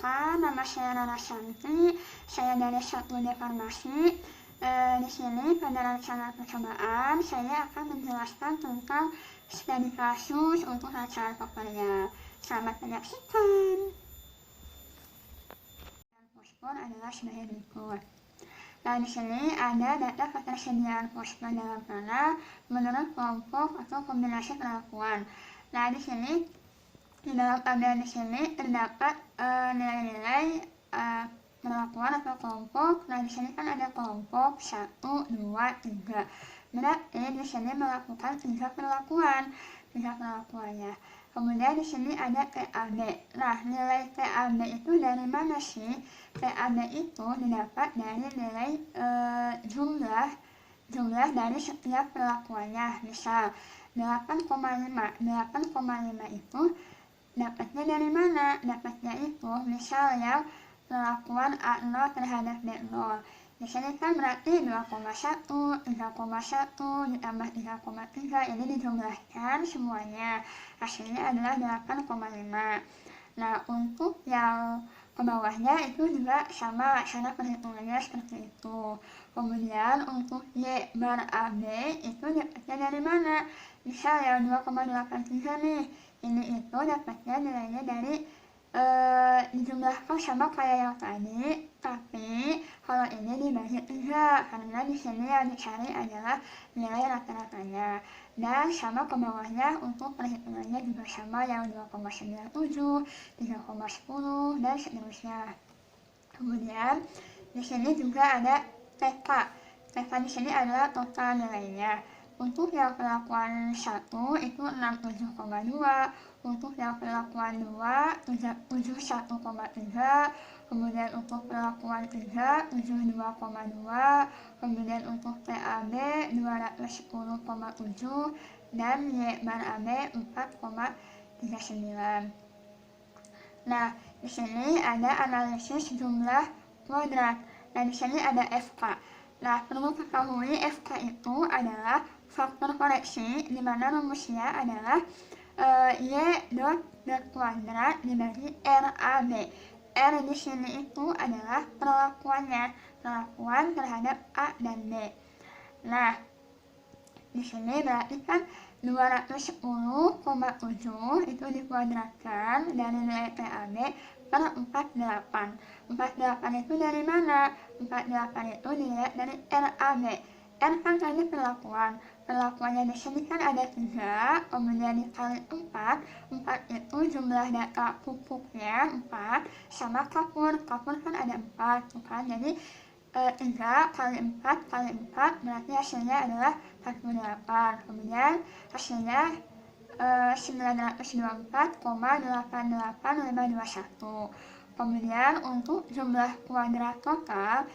Perkenalkan, nama saya Rara Santi, saya dari Satwuda Farmasi. Di sini pada rencana percobaan saya akan menjelaskan tentang studi kasus untuk acara pekerja. Selamat menyaksikan. Pospon adalah sebagai berikut. Nah, di sini ada data ketersediaan pospon dalam tanah menurut kelompok atau kombinasi perlakuan. Nah, di sini di dalam tabel di sini terdapat nilai-nilai perlakuan atau kelompok. Nah, di sini kan ada kelompok 1, 2, 3. Berarti di sini melakukan 3 perlakuannya. Kemudian di sini ada TAB. Nah, nilai TAB itu dari mana sih? TAB itu didapat dari nilai jumlah dari setiap perlakuannya. Misal 8,5. 8,5 itu dapatnya dari mana? Dapatnya itu misal yang perlakuan A0 terhadap B0. Di sini kan berarti 2,1, 3,1 ditambah 3,3, ini dijumlahkan semuanya. Hasilnya adalah 8,5. Nah, untuk yang ke bawahnya itu juga sama cara perhitungannya seperti itu. Kemudian untuk Y bar AB itu dapatnya dari mana? Misal yang 2,83 nih, ini itu dapatnya nilainya dari dijumlahkan sama kayak yang tadi, tapi kalau ini dibagi 3 karena di sini yang dicari adalah nilai rata-ratanya. Dan sama ke bawahnya untuk perhitungannya juga sama, yang 2,97, 3,10 dan seterusnya. Kemudian di sini juga ada TK. TK di sini adalah total nilainya. Untuk yang perlakuan 1 itu 67,2, untuk yang perlakuan 2 71,3, kemudian untuk perlakuan 3 72,2, kemudian untuk TAB 210,7 dan Y bar AB 4,39. Nah, di sini ada analisis jumlah kuadrat. Nah, di sini ada FK. Nah, perlu ketahui FK itu adalah faktor koreksi di mana rumusnya adalah Y dot kuadrat dibagi RAB. R di sini itu adalah perlakuan terhadap A dan B. Nah, di sini berarti kan 210,7 itu dikuadratkan dari nilai PAB per 48. 48 itu dari mana? 48 itu dilihat dari RAB. R kan tadi perlakuannya di sini kan ada 3, kemudian dikali 4 itu jumlah data pupuknya 4, sama kapur kan ada 4, kan? Jadi 3 kali 4 kali 4 berarti hasilnya adalah 48. Kemudian hasilnya 924,88521. Kemudian untuk jumlah kuadrat total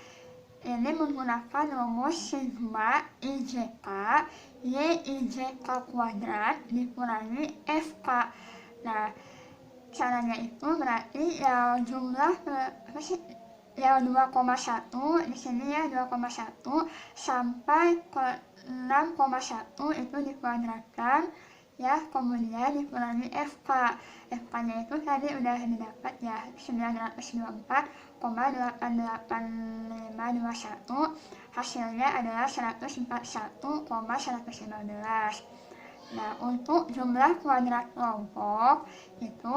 ini menggunakan rumus sigma IJK YIJK kuadrat dikurangi FK. Nah, caranya itu berarti yang jumlah yang 2,1 di sini ya 2,1 sampai ke 6,1 itu dikuadratkan ya, kemudian dikurangi FK. FK-nya itu tadi udah didapat ya, 924,88521. Hasilnya adalah 141,115. Nah, untuk jumlah kuadrat kelompok itu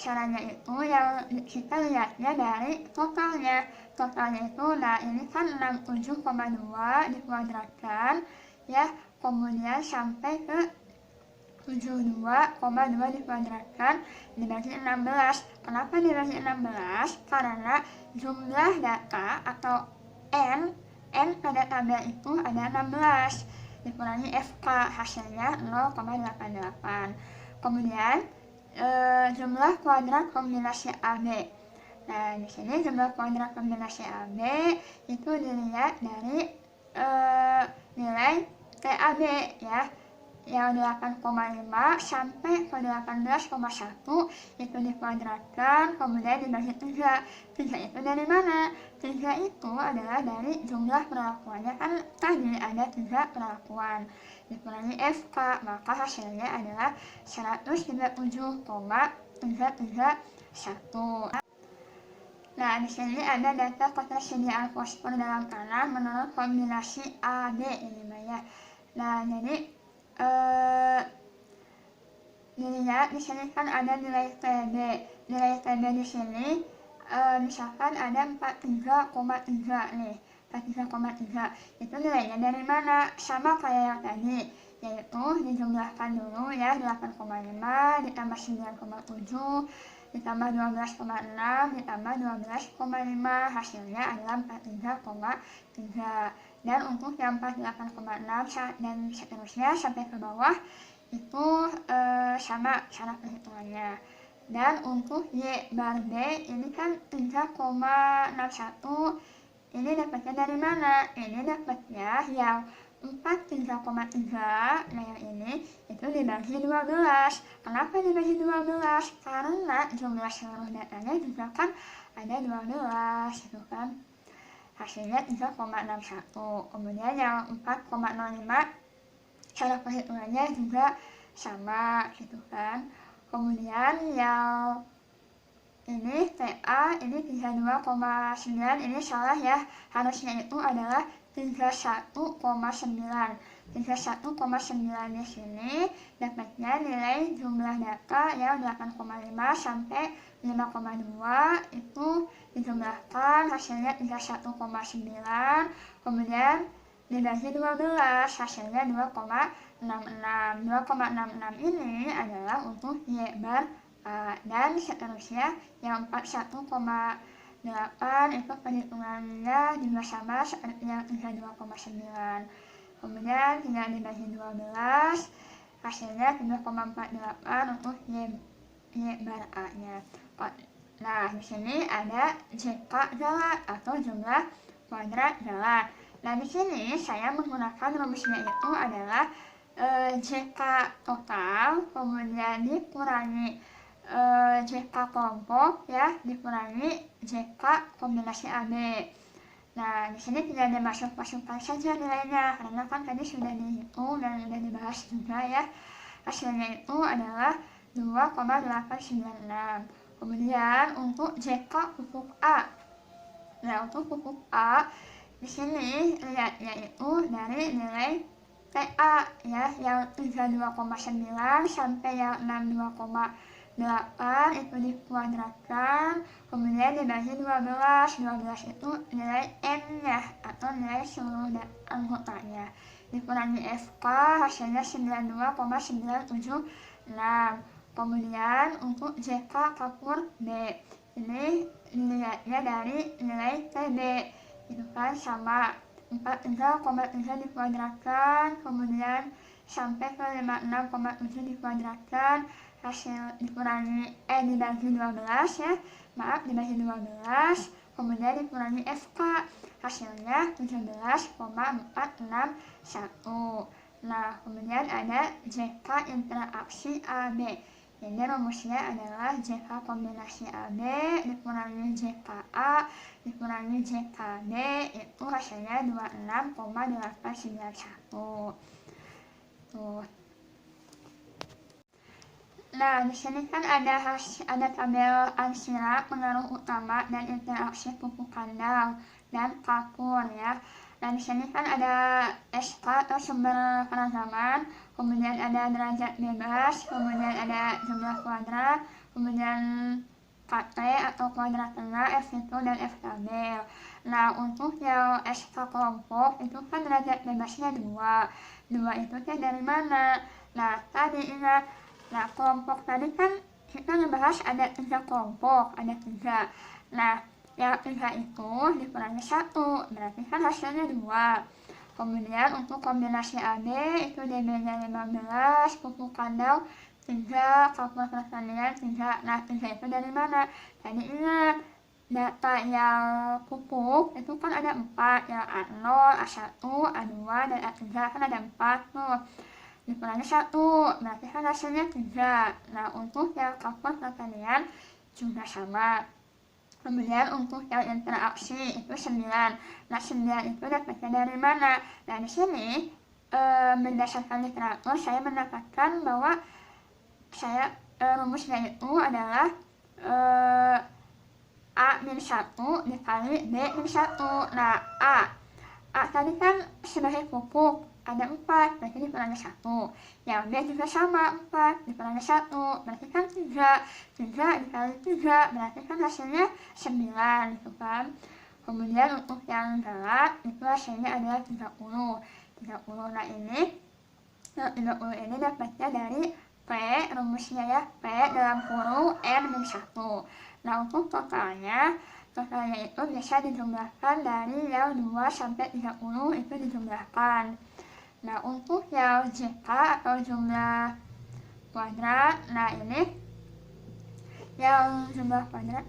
caranya itu yang kita lihatnya dari totalnya itu. Nah, ini kan 67,2 dikuadratkan ya, kemudian sampai ke 72,2 dikuadratkan dibagi 16. Kenapa dibagi 16? Karena jumlah data atau N pada tabel itu ada 16 dikurangi FK, hasilnya 0,88. Kemudian jumlah kuadrat kombinasi AB. Nah, di sini jumlah kuadrat kombinasi AB itu dilihat dari nilai TAB ya, yang 8,5 sampai ke 18,1 itu dikuadratkan, kemudian dibagi 3. 3 itu dari mana? 3 itu adalah dari jumlah perlakuannya, kan tadi ada 3 perlakuan dikurangi FK, maka hasilnya adalah 137,115. 331. Nah, di sini ada data ketersediaan fosfor dalam tanah menurut kombinasi A, B ini ya. Nah, jadi dilihat di sini kan ada nilai TB. Nilai TB di sini misalkan ada 43,3 nih. 43,3 itu nilainya dari mana? Sama kayak yang tadi, yaitu dijumlahkan dulu ya, 8,5 ditambah 9,7 ditambah 12,6 ditambah 12,5, hasilnya adalah 43,3. Dan untuk yang 48,6 dan seterusnya sampai ke bawah itu sama cara perhitungannya. Dan untuk Y bar B ini kan 3,61, ini dapatnya dari mana? Ini dapatnya yang 43,3, nah yang ini itu dibagi 12. Kenapa dibagi 12? Karena jumlah seluruh datanya juga kan ada 12 gitu kan. Hasilnya 3,61. Kemudian yang 4,05 cara perhitungannya juga sama gitu kan. Kemudian yang ini TA ini 32,9, ini salah ya, harusnya itu adalah 31,9. 31,9 di sini dapatnya nilai jumlah data yang 8,5 sampai 5,2 itu dijumlahkan hasilnya 31,9, kemudian dibagi 12 hasilnya 2,66. 2,66 ini adalah untuk Y bar A, dan seterusnya yang 41,8 itu perhitungannya juga sama seperti yang 32,9. Kemudian tinggal dibagi 12 hasilnya 3,48 untuk Y bar A nya. Nah, di sini ada JK jalan atau jumlah kuadrat jalan. Nah, di sini saya menggunakan rumusnya itu adalah JK total kemudian dikurangi JK kelompok ya, dikurangi JK kombinasi AB. Nah, di sini tidak dimasukkan saja nilainya karena kan tadi sudah dihitung dan sudah dibahas juga ya. Hasilnya itu adalah 2,896. Kemudian untuk JK pupuk A. Nah, untuk pupuk A di sini lihatnya itu dari nilai TA ya, yang 32,9 sampai yang 62,8 itu dikuadratkan, kemudian dibagi 12. 12 itu nilai N-nya atau nilai seluruh anggotanya. Dikurangi FK hasilnya 92,976. Kemudian untuk JK kapur B ini dilihatnya dari nilai TB itu kan sama 43,3 dikuadratkan, kemudian sampai ke 56,7 dikuadratkan, hasil dikurangi dibagi 12 ya, maaf dibagi 12, kemudian dikurangi FK hasilnya 17,461. Nah, kemudian ada JK interaksi AB. Jadi rumusnya adalah JK kombinasi AB dikurangi JKA dikurangi JKB itu hasilnya 26,891. Tuh. Nah, di sini kan ada tabel ansira pengaruh utama dan interaksi pupuk kandang dan kapur ya. Nah, di sini kan ada SK atau sumber keragaman, kemudian ada derajat bebas, kemudian ada jumlah kuadrat, kemudian KT atau kuadrat tengah, F1 dan F tabel. Nah, untuk yang SK kelompok itu kan derajat bebasnya 2. 2 itu dari mana? Nah, tadi ingat. Nah, kelompok tadi kan kita ngebahas ada 3 kelompok, ada 3. Nah, yang 3 itu dikurangi 1, berarti kan hasilnya 2. Kemudian untuk kombinasi AB itu DB-nya 15, pupuk kandang 3, kapur pertanian 3. Nah, 3 itu dari mana? Tadi ingat, data yang pupuk itu kan ada 4, yang A0, A1, A2, dan A3 kan ada 4 tuh. Dikurangi 1, berarti kan hasilnya 3. Nah, untuk yang kapur pertanian juga sama. Kemudian untuk yang interaksi itu 9. Nah, 9 itu dapatnya dari mana? Nah, di sini berdasarkan literatur saya mendapatkan bahwa saya rumusnya itu adalah A-1 dikali B-1. Nah, A tadi kan sebagai pupuk ada 4, berarti dikurangi 1. Yang B juga sama, 4 dikurangi 1, berarti kan 3. 3 dikali 3, berarti kan hasilnya 9 gitu kan. Kemudian untuk yang gelap itu hasilnya adalah 30. Nah ini 30 ini dapatnya dari P, rumusnya ya, P dalam kurung N-1. Nah untuk totalnya itu bisa dijumlahkan dari yang 2 sampai 30 itu dijumlahkan. Nah untuk yang JK atau jumlah kuadrat, nah ini yang jumlah kuadrat.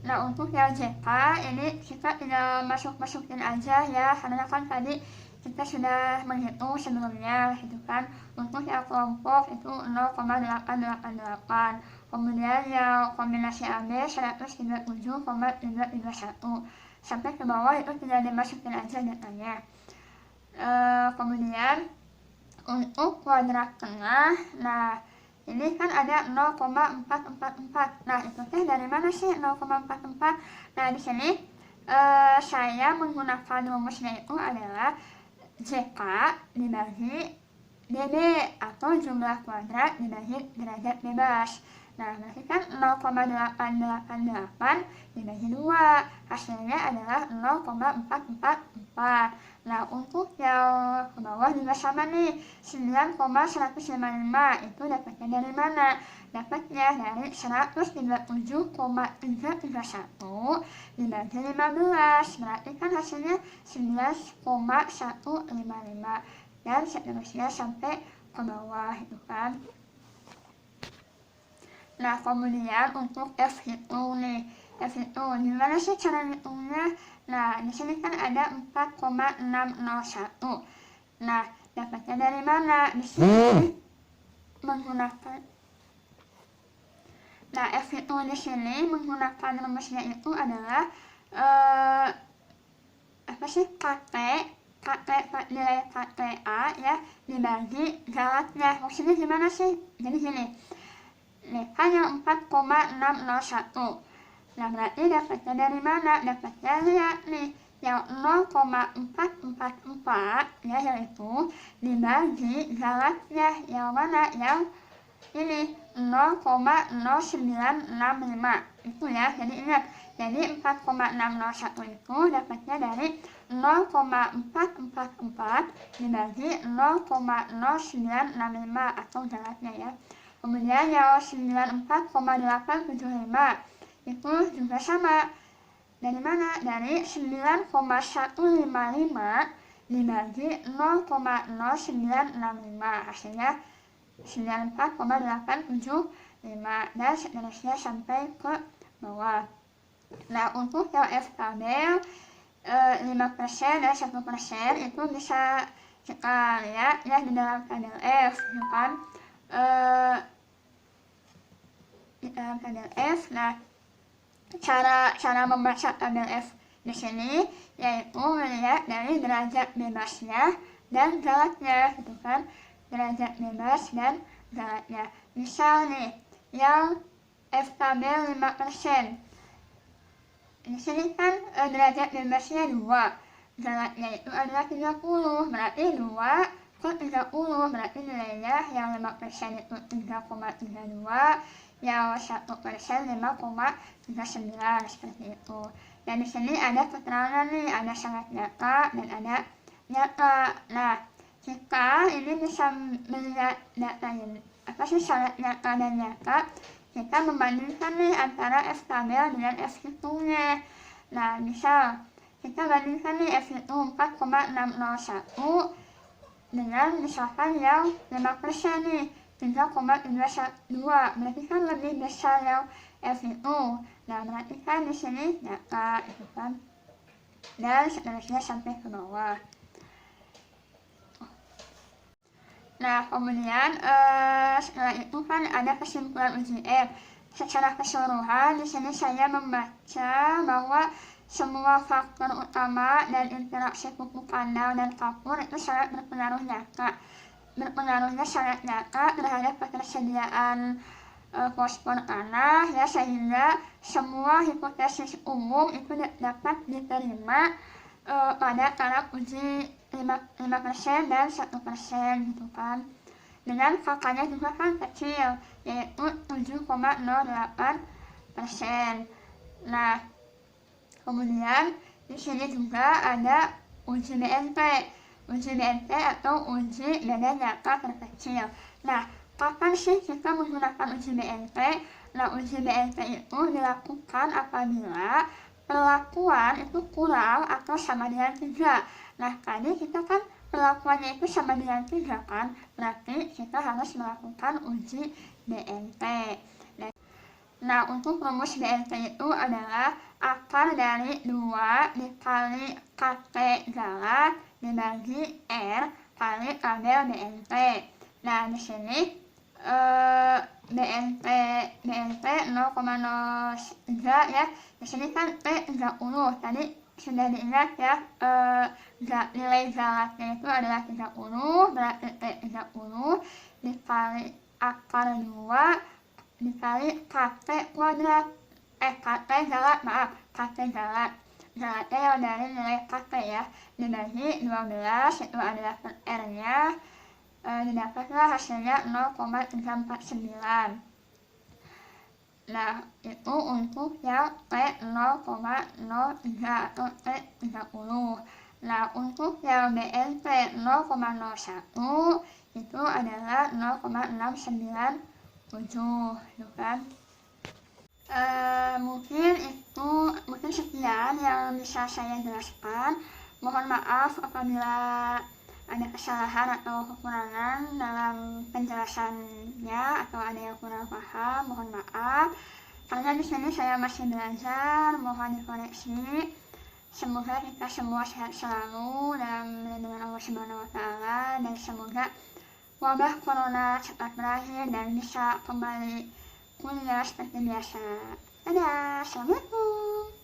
Nah untuk yang JK ini kita tinggal masukin aja ya, karena kan tadi kita sudah menghitung sebelumnya gitu kan. Untuk yang kelompok itu 0,888, kemudian yang kombinasi AB 137,331 sampai ke bawah itu tinggal dimasukin aja datanya. Kemudian untuk kuadrat tengah, nah ini kan ada 0,444. Nah itu teh dari mana sih 0,44? Nah di sini saya menggunakan rumusnya itu adalah JK dibagi DB atau jumlah kuadrat dibagi derajat bebas. Nah berarti kan 0,888 dibagi 2, hasilnya adalah 0,444. Nah untuk yang ke bawah juga sama nih, 9,155 itu dapatnya dari mana? Dapatnya dari 137,331 dibagi 15, berarti kan hasilnya 11,155, dan seterusnya sampai ke bawah itu kan. Nah kemudian untuk F hitung nih, F hitung gimana sih cara hitungnya? Nah di sini kan ada 4,601. Nah dapatnya dari mana? Di sini menggunakan, nah F hitung di sini menggunakan rumusnya itu adalah apa sih, KT nilai KTA ya dibagi galatnya. Maksudnya gimana sih? Jadi gini nih, hanya 4,601. Nah berarti dapatnya dari mana? Dapatnya lihat nih, yang 0,444 ya, yaitu dibagi galatnya yang mana? Yang ini 0,0965 itu ya. Jadi ingat, jadi 4,601 itu dapatnya dari 0,444 dibagi 0,0965 atau galatnya ya. Kemudian yang 94,875 itu juga sama. Dari mana? Dari 9,155 dibagi 0,0965, hasilnya 94,875, dan seterusnya sampai ke bawah. Nah untuk yang FKB 5% dan 1% itu bisa kita lihat ya di dalam tabel F ya kan. Di dalam tabel F, nah cara membaca tabel F di sini yaitu melihat dari derajat bebasnya dan galatnya gitu kan, derajat bebas dan galatnya. Misal nih yang FKB 5%, di sini kan derajat bebasnya 2, galatnya itu adalah 30, berarti 2 ke 30, berarti nilainya yang 5% itu 3,32, yang 1% 5,39 seperti itu. Dan di sini ada keterangan nih, ada sangat nyata dan ada nyata. Nah kita ini bisa melihat data ini, apa sih sangat nyata dan nyata, kita membandingkan nih antara F tabel dengan F hitungnya. Nah misal kita bandingkan nih F hitung 4,601 dengan misalkan yang 5% nih 3,312, berarti kan lebih besar yang F hitung. Nah berarti kan di sini nyata itu kan, dan seterusnya sampai ke bawah. Nah kemudian setelah itu kan ada kesimpulan uji F. Secara keseluruhan di sini saya membaca bahwa semua faktor utama dan interaksi pupuk kandang dan kapur itu sangat berpengaruh nyata berpengaruhnya sangat nyata terhadap ketersediaan fosfor tanah ya, sehingga semua hipotesis umum itu dapat diterima pada taraf uji 5% dan 1% gitu kan, dengan kakaknya juga kan kecil yaitu 7,08%. Nah, kemudian di sini juga ada uji BNP atau uji beda nyata terkecil. Nah, kapan sih kita menggunakan uji BNP? Nah, uji BNP itu dilakukan apabila perlakuan itu kurang atau sama dengan 3. Nah, tadi kita kan perlakuannya itu sama dengan 3 kan, berarti kita harus melakukan uji BNP. Nah, untuk rumus BNP itu adalah akar dari 2 dikali KT galat dibagi R kali tabel BNP. Nah, di sini BNP 0,03 ya. Di sini kan P 30. Tadi sudah diingat ya, nilai galatnya itu adalah 30, berarti P 30 dikali akar 2 dikali KT kuadrat, KT galat, galatnya yang dari nilai KT ya, dibagi 12, itu adalah per R nya, didapatlah hasilnya 0,349. Nah, itu untuk yang P0,03 atau P30. Nah, untuk yang BNP 0,01 itu adalah 0,697 gitu kan. Mungkin sekian yang bisa saya jelaskan. Mohon maaf apabila ada kesalahan atau kekurangan dalam penjelasannya atau ada yang kurang paham, mohon maaf. Karena di sini saya masih belajar, mohon dikoreksi. Semoga kita semua sehat selalu dalam lindungan Allah Subhanahu wa Ta'ala, dan semoga wabah corona cepat berakhir dan bisa kembali kuliah seperti biasa. Dadah, assalamualaikum.